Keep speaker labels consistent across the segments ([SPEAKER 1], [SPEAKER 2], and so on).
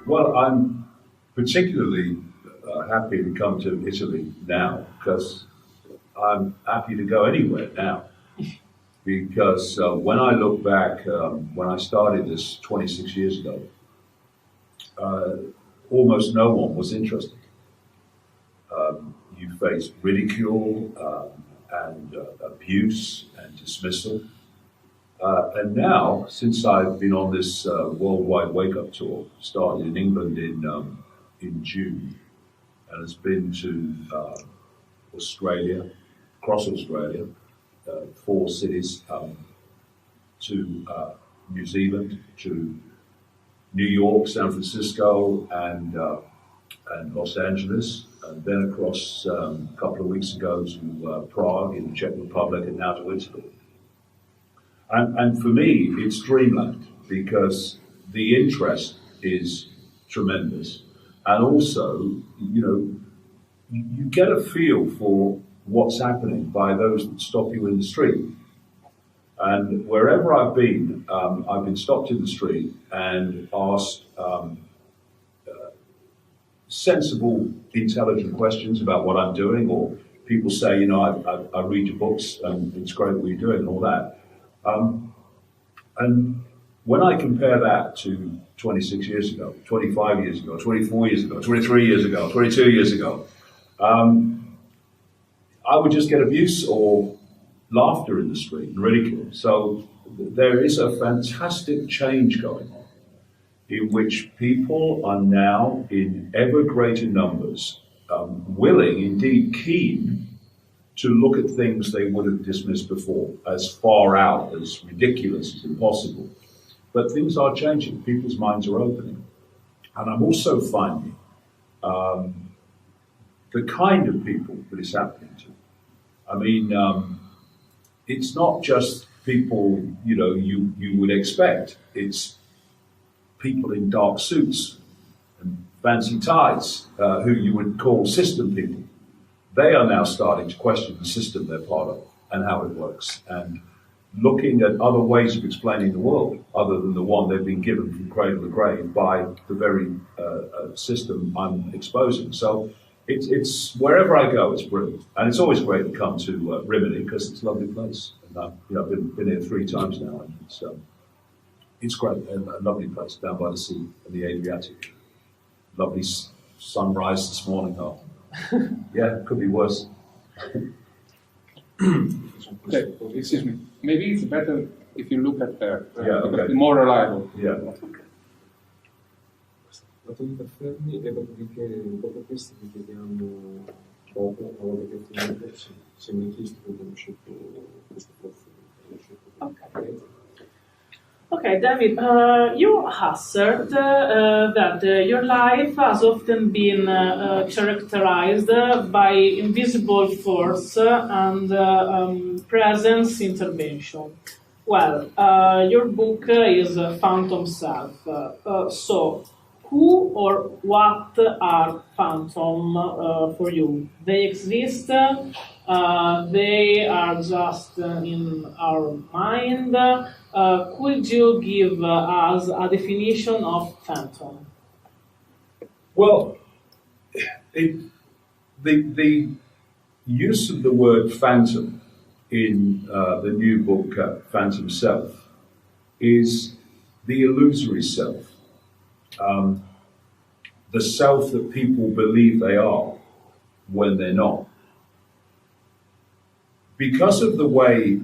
[SPEAKER 1] Well, I'm particularly happy to come to Italy now because I'm happy to go anywhere now. Because when I look back, when I started this 26 years ago, uh, almost no one was interested. You faced ridicule and abuse and dismissal. And now, since I've been on this worldwide wake-up tour, started in England in June, and has been to Australia, across Australia, four cities, to New Zealand, to New York, San Francisco, and Los Angeles, and then across a couple of weeks ago to Prague in the Czech Republic, and now to Italy. And for me, it's dreamland because the interest is tremendous. And also, you get a feel for what's happening by those that stop you in the street. And wherever I've been stopped in the street and asked sensible, intelligent questions about what I'm doing, or people say, I read your books and it's great what you're doing and all that. And when I compare that to 26 years ago, 25 years ago, 24 years ago, 23 years ago, 22 years ago, I would just get abuse or laughter in the street and ridicule. So there is a fantastic change going on in which people are now in ever greater numbers willing, indeed keen, to look at things they would have dismissed before as far out, as ridiculous, as impossible. But things are changing. People's minds are opening. And I'm also finding the kind of people that it's happening to. I mean, it's not just people, you would expect. It's people in dark suits and fancy ties who you would call system people. They are now starting to question the system they're part of and how it works, and looking at other ways of explaining the world other than the one they've been given from cradle to grave by the very system I'm exposing. So it's wherever I go, it's brilliant, and it's always great to come to Rimini because it's a lovely place. And I've been here 3 times now, and it's great, a lovely place down by the sea in the Adriatic. Lovely sunrise this morning, though. Yeah, it could be worse.
[SPEAKER 2] Okay, excuse me. Maybe it's better if you look at
[SPEAKER 1] okay.
[SPEAKER 2] more reliable.
[SPEAKER 1] Yeah.
[SPEAKER 3] La tua fermi e dopodiché dopo questo vi chiediamo dopo, una volta che finite, se mi chiesto come abbiamo scelto questo profilo.
[SPEAKER 4] Okay. Okay, David, you answered that your life has often been characterized by invisible force and presence intervention. Well, your book is Phantom Self. So, who or what are phantom for you? They exist, they are just in our mind. Could you give us a definition of phantom?
[SPEAKER 1] Well, the use of the word phantom in the new book, Phantom Self, is the illusory self. The self that people believe they are when they're not. Because of the way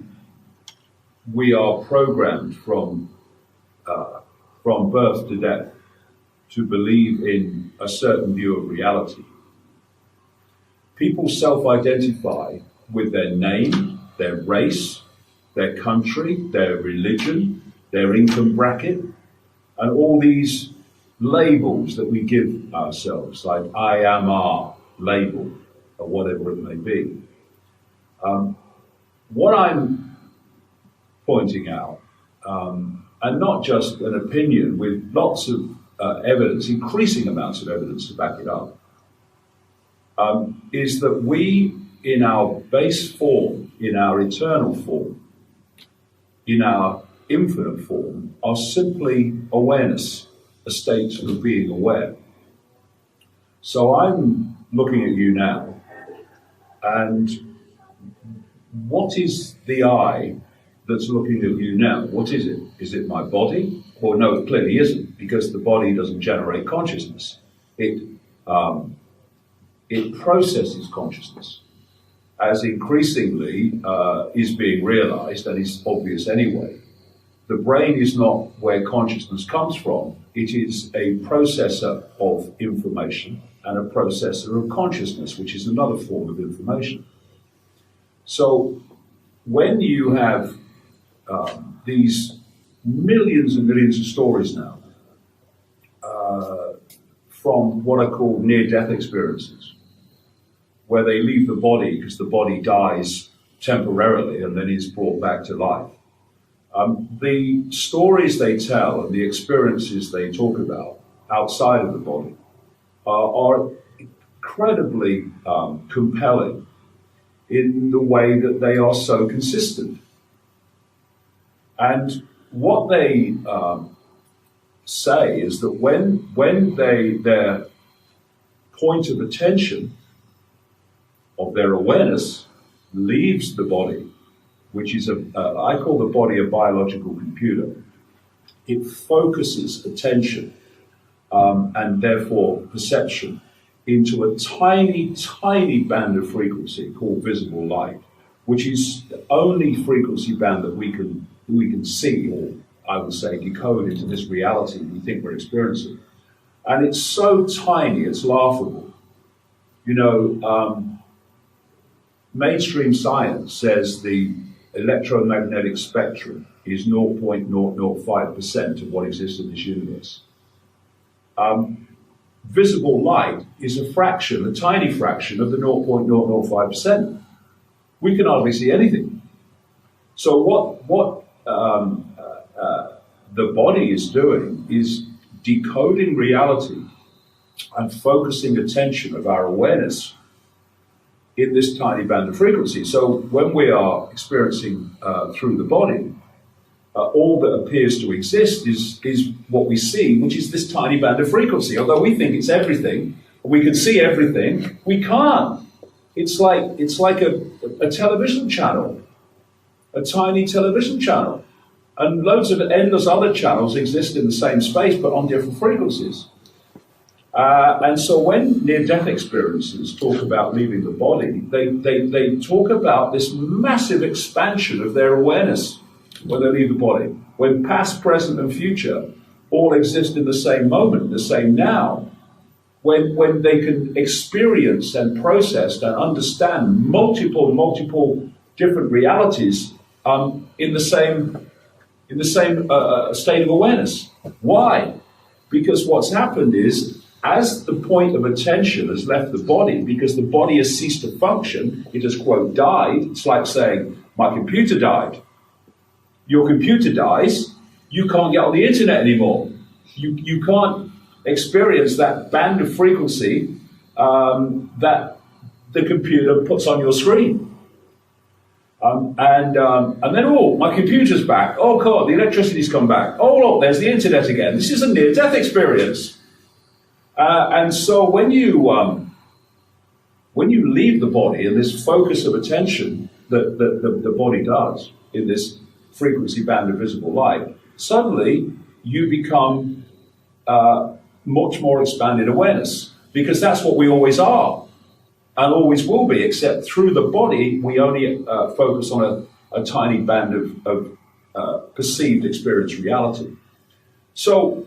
[SPEAKER 1] we are programmed from birth to death to believe in a certain view of reality, people self-identify with their name, their race, their country, their religion, their income bracket, and all these labels that we give ourselves, like I am our label, or whatever it may be. What I'm pointing out, and not just an opinion with lots of evidence, increasing amounts of evidence to back it up, is that we, in our base form, in our eternal form, in our infinite form, are simply awareness. a state of being aware. So I'm looking at you now, and what is the I that's looking at you now? What is it? Is it my body? Well, no, it clearly isn't, because the body doesn't generate consciousness. It processes consciousness, as increasingly is being realized and is obvious anyway. The brain is not where consciousness comes from. It is a processor of information and a processor of consciousness, which is another form of information. So when you have these millions and millions of stories now from what are called near-death experiences, where they leave the body because the body dies temporarily and then is brought back to life. The stories they tell and the experiences they talk about outside of the body are incredibly compelling in the way that they are so consistent. And what they say is that when their point of attention of their awareness leaves the body, which is I call the body a biological computer. It focuses attention and therefore perception into a tiny, tiny band of frequency called visible light, which is the only frequency band that we can see, or I would say decode into this reality we think we're experiencing. And it's so tiny, it's laughable. You know, mainstream science says the electromagnetic spectrum is 0.005% of what exists in this universe. Visible light is a fraction, a tiny fraction of the 0.005%. We can hardly see anything. So what the body is doing is decoding reality and focusing attention of our awareness in this tiny band of frequency. So when we are experiencing through the body, all that appears to exist is what we see, which is this tiny band of frequency. Although we think it's everything, we can see everything, we can't. It's like a television channel, a tiny television channel. And loads of endless other channels exist in the same space, but on different frequencies. And so when near-death experiences talk about leaving the body, they talk about this massive expansion of their awareness when they leave the body. When past, present, and future all exist in the same moment, the same now. When they can experience and process and understand multiple different realities in the same state of awareness. Why? Because what's happened is, as the point of attention has left the body, because the body has ceased to function, it has, quote, died. It's like saying, my computer died. Your computer dies, you can't get on the internet anymore. You can't experience that band of frequency that the computer puts on your screen. And then, oh, my computer's back. Oh, God, the electricity's come back. Oh, look, there's the internet again. This is a near-death experience. And so when you leave the body and this focus of attention that the body does in this frequency band of visible light, suddenly you become much more expanded awareness, because that's what we always are and always will be, except through the body we only focus on a tiny band of perceived experience reality. So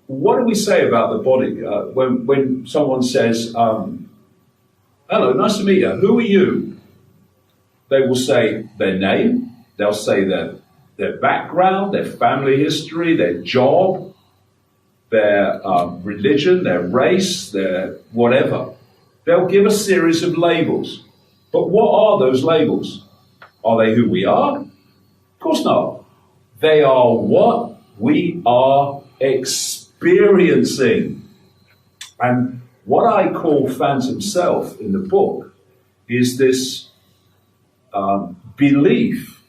[SPEAKER 1] what do we say about the body when someone says, hello, nice to meet you, who are you? They will say their name, they'll say their background, their family history, their job, their religion, their race, their whatever. They'll give a series of labels. But what are those labels? Are they who we are? Of course not. They are what we are experiencing. And what I call phantom self in the book is this belief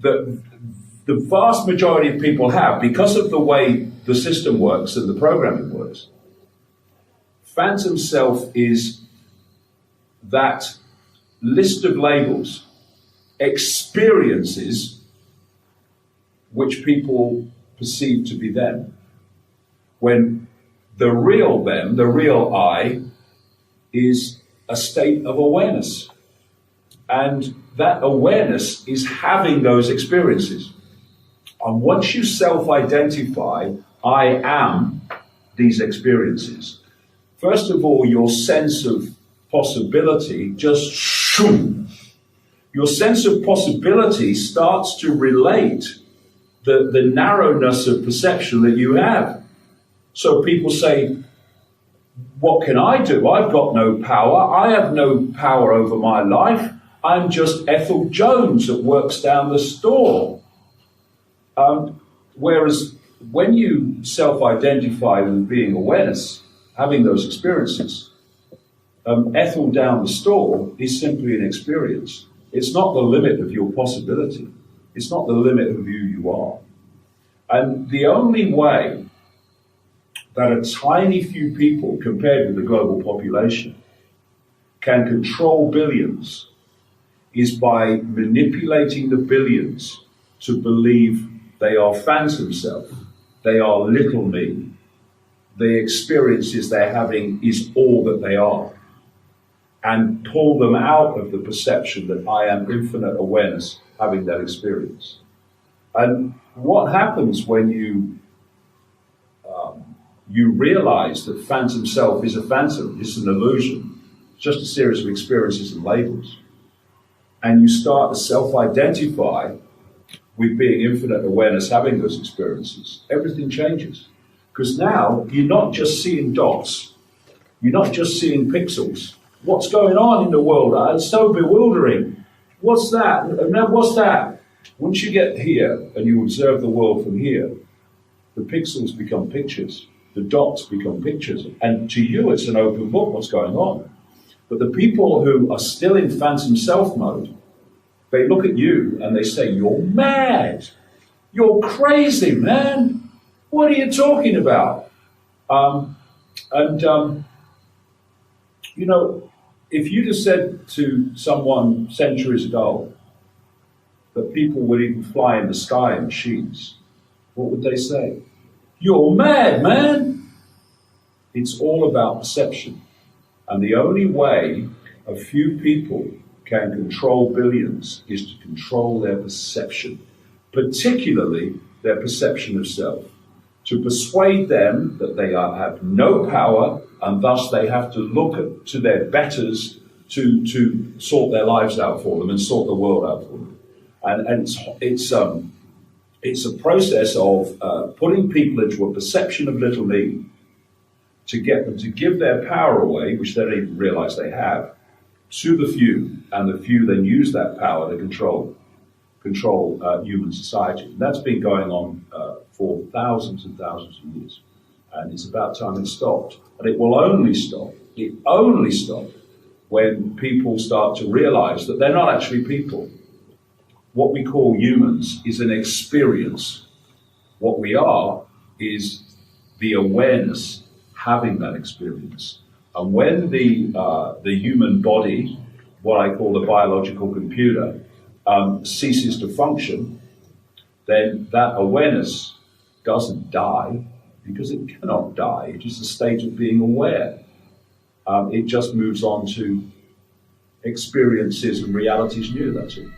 [SPEAKER 1] that the vast majority of people have, because of the way the system works and the programming works. Phantom self is that list of labels, experiences which people perceive to be them. When the real them, the real I, is a state of awareness. And that awareness is having those experiences. And once you self-identify, I am these experiences, first of all, your sense of possibility just shoom. Your sense of possibility starts to relate the narrowness of perception that you have. So people say, what can I do? I've got no power. I have no power over my life. I'm just Ethel Jones that works down the store. Whereas when you self-identify with being awareness, having those experiences, Ethel down the store is simply an experience. It's not the limit of your possibility. It's not the limit of who you are. And the only way that a tiny few people, compared with the global population, can control billions is by manipulating the billions to believe they are phantom self, they are little me, the experiences they're having is all that they are, and pull them out of the perception that I am infinite awareness having that experience. And what happens when you realize that phantom self is a phantom, it's an illusion, it's just a series of experiences and labels, and you start to self-identify with being infinite awareness having those experiences, everything changes. Because now you're not just seeing dots, you're not just seeing pixels. What's going on in the world? It's so bewildering. What's that? What's that? Once you get here and you observe the world from here, the pixels become pictures, the dots become pictures, and to you it's an open book what's going on. But the people who are still in phantom self mode, they look at you and they say, you're mad, you're crazy, man, what are you talking about? You know, if you just said to someone centuries ago that people would even fly in the sky in machines, what would they say? You're mad, man. It's all about perception. And the only way a few people can control billions is to control their perception, particularly their perception of self, to persuade them that they have no power and thus they have to look to their betters to sort their lives out for them and sort the world out for them. And it's a process of putting people into a perception of little me to get them to give their power away, which they don't even realize they have, to the few, and the few then use that power to control human society. And that's been going on for thousands and thousands of years. And it's about time it stopped. And it will only stop. It only stops when people start to realize that they're not actually people. What we call humans is an experience. What we are is the awareness having that experience. And when the human body, what I call the biological computer, ceases to function, then that awareness doesn't die, because it cannot die. It's just a state of being aware. It just moves on to experiences and realities new, that's it.